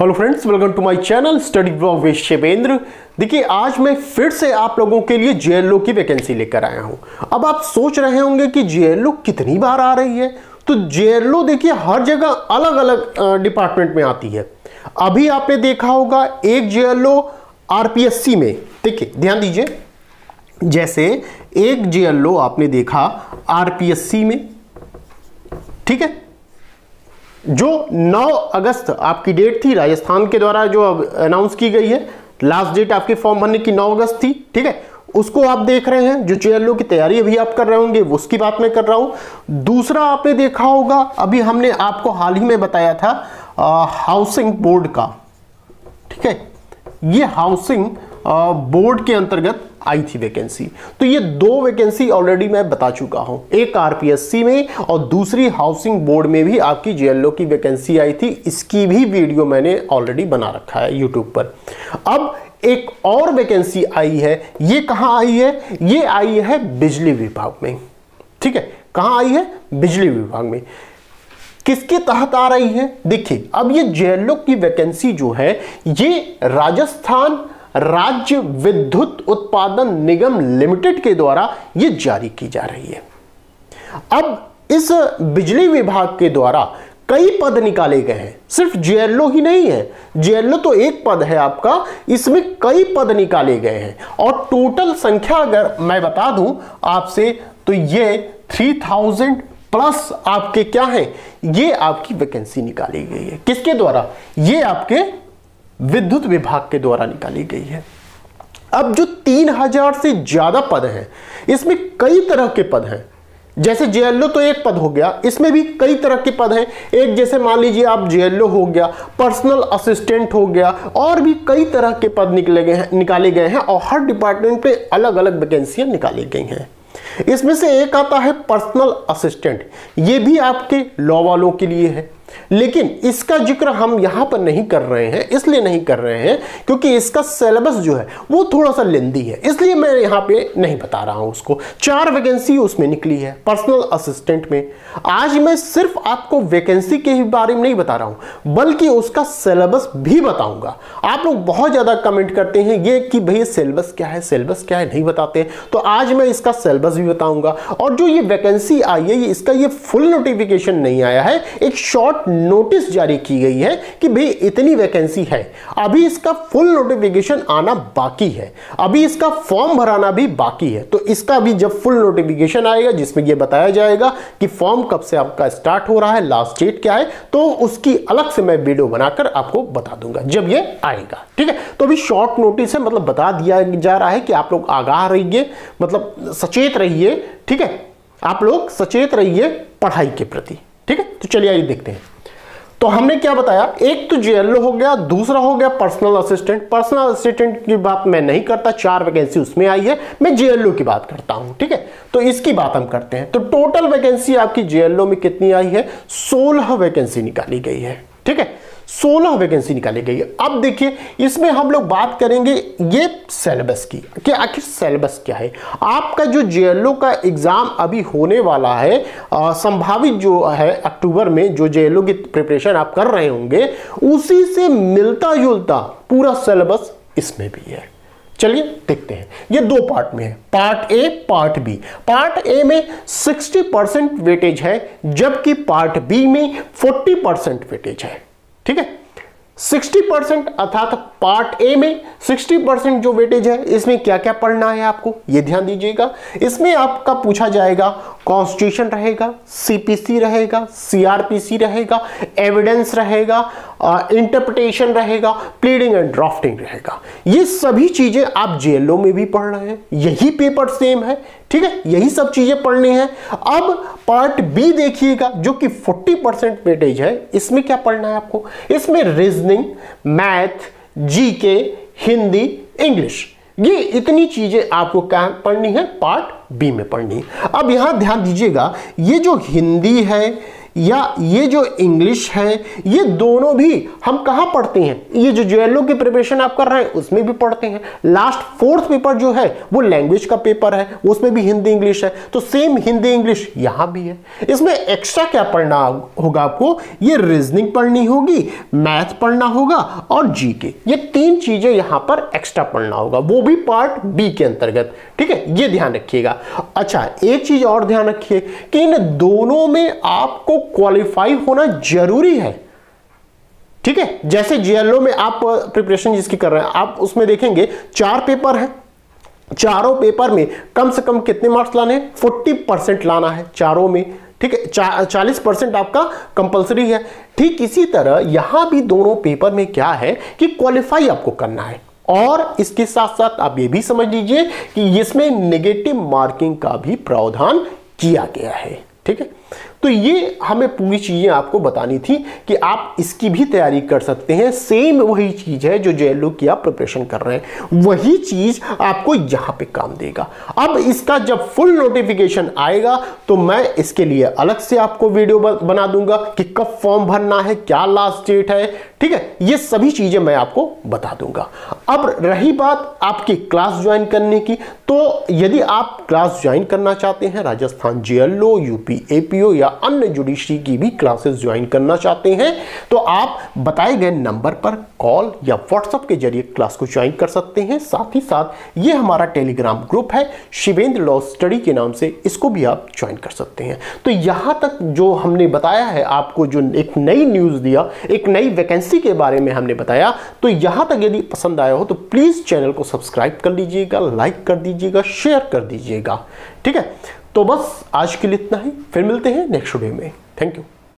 Hello friends, welcome to my channel study blog with Shivendra. देखिए, आज मैं फिर से आप लोगों के लिए जेएलओ की वैकेंसी लेकर आया हूं। अब आप सोच रहे होंगे कि जेएलओ कितनी बार आ रही है। तो जेएलओ देखिए हर जगह अलग अलग डिपार्टमेंट में आती है। अभी आपने देखा होगा एक जेएलओ आरपीएससी में, देखिए ध्यान दीजिए, जैसे एक जेएलओ आपने देखा आरपीएससी में, ठीक है, जो 9 अगस्त आपकी डेट थी, राजस्थान के द्वारा जो अनाउंस की गई है। लास्ट डेट आपके फॉर्म भरने की 9 अगस्त थी, ठीक है। उसको आप देख रहे हैं। जो जेएलओ की तैयारी अभी आप कर रहे होंगे उसकी बात मैं कर रहा हूं। दूसरा आपने देखा होगा, अभी हमने आपको हाल ही में बताया था हाउसिंग बोर्ड का, ठीक है, ये हाउसिंग बोर्ड के अंतर्गत आई थी वैकेंसी। तो ये 2 वैकेंसी ऑलरेडी मैं बता चुका हूं, एक आरपीएससी में और दूसरी हाउसिंग बोर्ड में भी आपकी जेएलओ की वैकेंसी आई थी। इसकी भी वीडियो मैंने ऑलरेडी बना रखा है यूट्यूब पर। अब एक और वैकेंसी आई है। ये कहां आई है? ये आई है बिजली विभाग में, ठीक है। कहां आई है? बिजली विभाग में। किसके तहत आ रही है? देखिए, अब ये जेएलओ की वैकेंसी जो है ये राजस्थान राज्य विद्युत उत्पादन निगम लिमिटेड के द्वारा ये जारी की जा रही है। अब इस बिजली विभाग के द्वारा कई पद निकाले गए हैं, सिर्फ जेएलओ ही नहीं है। जेएलओ तो एक पद है आपका, इसमें कई पद निकाले गए हैं और टोटल संख्या अगर मैं बता दूं आपसे तो ये 3000 प्लस आपके क्या है, ये आपकी वैकेंसी निकाली गई है। किसके द्वारा? ये आपके विद्युत विभाग के द्वारा निकाली गई है। अब जो 3000 से ज्यादा पद हैं, इसमें कई तरह के पद हैं। जैसे जेएलओ तो एक पद हो गया, इसमें भी कई तरह के पद हैं। एक जैसे मान लीजिए आप जेएलओ हो गया, पर्सनल असिस्टेंट हो गया, और भी कई तरह के पद निकाले गए हैं और हर डिपार्टमेंट पे अलग अलग वैकेंसियां निकाली गई हैं। इसमें से एक आता है पर्सनल असिस्टेंट। ये भी आपके लॉ वालों के लिए है, लेकिन इसका जिक्र हम यहां पर नहीं कर रहे हैं। इसलिए नहीं कर रहे हैं क्योंकि इसका सिलेबस जो है वो थोड़ा सा लेंदी है, इसलिए मैं यहां पे नहीं बता रहा हूं उसको। 4 वैकेंसी उसमें निकली है पर्सनल असिस्टेंट में। आज मैं सिर्फ आपको वैकेंसी के ही बारे में नहीं बता रहा हूं, बल्कि उसका सिलेबस भी बताऊंगा। आप लोग बहुत ज्यादा कमेंट करते हैं ये कि भैया सिलेबस क्या है, सिलेबस क्या है, नहीं बताते। तो आज मैं इसका सिलेबस भी बताऊंगा। और जो ये वैकेंसी आई है, इसका ये फुल नोटिफिकेशन नहीं आया है, एक शॉर्ट नोटिस जारी की गई है कि भाई इतनी वैकेंसी है। अभी इसका फुल नोटिफिकेशन आना बाकी है, अभी इसका फॉर्म भराना भी बाकी है। तो इसका भी जब फुल नोटिफिकेशन आएगा जिसमें यह बताया जाएगा कि फॉर्म कब से आपका स्टार्ट हो रहा है, लास्ट डेट क्या है, तो उसकी अलग से मैं वीडियो बनाकर आपको बता दूंगा जब ये आएगा, ठीक है। तो अभी शॉर्ट नोटिस है, मतलब बता दिया जा रहा है कि आप लोग आगाह रहिए, मतलब सचेत रहिए, ठीक है। आप लोग सचेत रहिए पढ़ाई के प्रति, ठीक है। तो चलिए आइए देखते हैं। तो हमने क्या बताया, एक तो जेएलओ हो गया, दूसरा हो गया पर्सनल असिस्टेंट। पर्सनल असिस्टेंट की बात मैं नहीं करता, 4 वैकेंसी उसमें आई है, मैं जेएलओ की बात करता हूं, ठीक है। तो इसकी बात हम करते हैं। तो टोटल वैकेंसी आपकी जेएलओ में कितनी आई है? 16 वैकेंसी निकाली गई है, ठीक है। 16 वैकेंसी निकाली गई है। अब देखिए, इसमें हम लोग बात करेंगे ये सिलेबस की कि आखिर सिलेबस क्या है। आपका जो जेएलओ का एग्जाम अभी होने वाला है, संभावित जो है अक्टूबर में, जो जेएलओ की प्रिपरेशन आप कर रहे होंगे, उसी से मिलता जुलता पूरा सिलेबस इसमें भी है। चलिए देखते हैं। ये 2 पार्ट में है, part A, part B. Part A में 60% वेटेज है, जबकि पार्ट बी में 40% वेटेज है, ठीक है। 60% अर्थात पार्ट ए में 60% जो वेटेज है, इसमें क्या क्या पढ़ना है आपको, ये ध्यान दीजिएगा। इसमें आपका पूछा जाएगा कॉन्स्टिट्यूशन रहेगा, सीपीसी रहेगा, सीआरपीसी रहेगा, एविडेंस रहेगा, इंटरप्रिटेशन रहेगा, प्लीडिंग एंड ड्राफ्टिंग रहेगा। ये सभी चीजें आप जेएलओ में भी पढ़ रहे हैं, यही पेपर सेम है, ठीक है, यही सब चीजें पढ़नी है। अब पार्ट बी देखिएगा, जो कि 40% वेटेज है, इसमें क्या पढ़ना है आपको? इसमें reasoning, math, GK, Hindi, English, ये इतनी चीजें आपको क्या पढ़नी है? पार्ट बी में पढ़नी है। अब यहां ध्यान दीजिएगा, ये जो हिंदी है, या ये जो इंग्लिश है, ये दोनों भी हम कहाँ पढ़ते हैं? ये जो जेएलओ की प्रिपरेशन आप कर रहे हैं उसमें भी पढ़ते हैं। लास्ट 4th पेपर जो है वो लैंग्वेज का पेपर है, उसमें भी हिंदी इंग्लिश है, तो सेम हिंदी इंग्लिश यहां भी है। इसमें एक्स्ट्रा क्या पढ़ना होगा आपको? ये रीजनिंग पढ़नी होगी, मैथ पढ़ना होगा और जीके, ये 3 चीजें यहां पर एक्स्ट्रा पढ़ना होगा, वो भी पार्ट बी के अंतर्गत। ठीक है, ये ध्यान रखिएगा। अच्छा, एक चीज और ध्यान रखिए कि इन दोनों में आपको क्वालिफाई होना जरूरी है। ठीक है, जैसे जेएलओ में आप प्रिपरेशन जिसकी कर रहे हैं, आप उसमें देखेंगे 4 पेपर हैं, चारों पेपर में कम से कम कितने मार्क्स लाने हैं? 40% लाना है चारों में। ठीक है, 40% आपका कंपलसरी है। ठीक इसी तरह यहां भी दोनों पेपर में क्या है कि क्वालिफाई आपको करना है। और इसके साथ साथ आप ये भी समझ लीजिए कि इसमें नेगेटिव मार्किंग का भी प्रावधान किया गया है। ठीक है, तो ये हमें पूरी चीजें आपको बतानी थी कि आप इसकी भी तैयारी कर सकते हैं। सेम वही चीज है जो जेएलओ की आप प्रिपरेशन कर रहे हैं, वही चीज आपको यहां पे काम देगा। अब इसका जब फुल नोटिफिकेशन आएगा तो मैं इसके लिए अलग से आपको वीडियो बना दूंगा कि कब फॉर्म भरना है, क्या लास्ट डेट है। ठीक है, ये सभी चीजें मैं आपको बता दूंगा। अब रही बात आपकी क्लास ज्वाइन करने की, तो यदि आप क्लास ज्वाइन करना चाहते हैं, राजस्थान जेएलओ, यूपी एपीओ या अन्य जुडिशरी की भी क्लासेस ज्वाइन करना चाहते हैं, तो आप बताए गए नंबर पर कॉल या व्हाट्सएप के जरिए क्लास को ज्वाइन कर सकते हैं। साथ ही साथ ये हमारा टेलीग्राम ग्रुप है शिवेंद्र लॉ स्टडी के नाम से, इसको भी आप ज्वाइन कर सकते हैं। तो यहां तक जो हमने बताया है आपको, जो एक नई न्यूज दिया, एक नई वैकेंसी के बारे में हमने बताया, तो यहां तक यदि पसंद आया हो तो प्लीज चैनल को सब्सक्राइब कर लीजिएगा, लाइक कर दीजिएगा, शेयर कर दीजिएगा। ठीक है, तो बस आज के लिए इतना ही, फिर मिलते हैं नेक्स्ट वीडियो में। Thank you.